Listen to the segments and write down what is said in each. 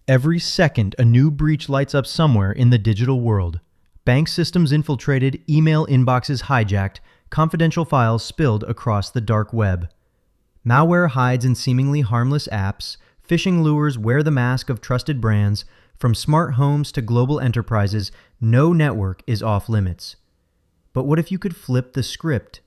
Every second, a new breach lights up somewhere in the digital world. Bank systems infiltrated, email inboxes hijacked, confidential files spilled across the dark web. Malware hides in seemingly harmless apps, phishing lures wear the mask of trusted brands. From smart homes to global enterprises, no network is off limits. But what if you could flip the script?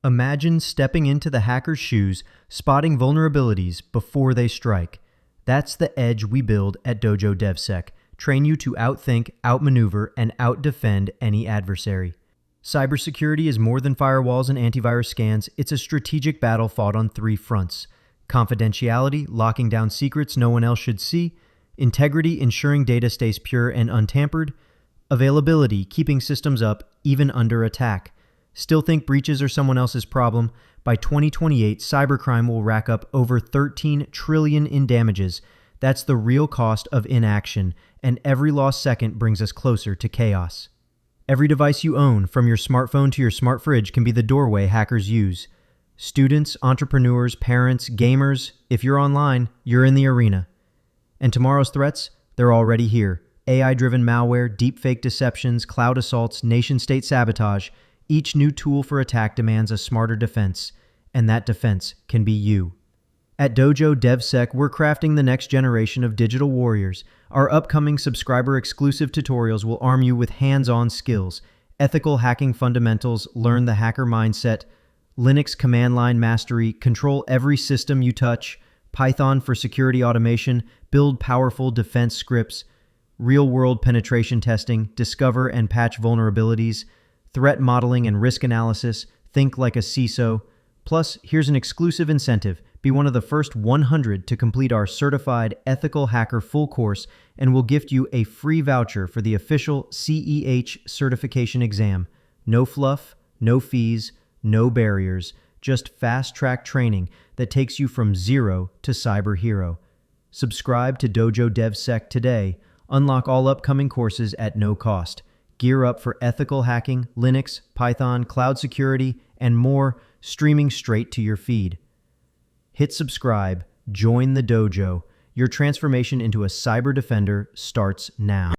Imagine stepping into the hacker's shoes, spotting vulnerabilities before they strike. That's the edge we build at Dojo DevSec. Train you to outthink, outmaneuver, and outdefend any adversary. Cybersecurity is more than firewalls and antivirus scans. It's a strategic battle fought on 3 fronts. Confidentiality, locking down secrets no one else should see. Integrity, ensuring data stays pure and untampered. Availability, keeping systems up even under attack. Still think breaches are someone else's problem? By 2028, cybercrime will rack up over $13 trillion in damages. That's the real cost of inaction, and every lost second brings us closer to chaos. Every device you own, from your smartphone to your smart fridge, can be the doorway hackers use. Students, entrepreneurs, parents, gamers, if you're online, you're in the arena. And tomorrow's threats? They're already here. AI-driven malware, deepfake deceptions, cloud assaults, nation-state sabotage. Each new tool for attack demands a smarter defense, and that defense can be you. At Dojo DevSec, we're crafting the next generation of digital warriors. Our upcoming subscriber-exclusive tutorials will arm you with hands-on skills, ethical hacking fundamentals, learn the hacker mindset, Linux command line mastery, control every system you touch, Python for security automation, build powerful defense scripts, real-world penetration testing, discover and patch vulnerabilities, threat modeling and risk analysis, think like a CISO. Plus, here's an exclusive incentive. Be one of the first 100 to complete our certified ethical hacker full course, and we'll gift you a free voucher for the official CEH certification exam. No fluff, no fees, no barriers, just fast-track training that takes you from zero to cyber hero. Subscribe to Dojo DevSec today. Unlock all upcoming courses at no cost. Gear up for ethical hacking, Linux, Python, cloud security, and more, streaming straight to your feed. Hit subscribe, join the dojo. Your transformation into a cyber defender starts now.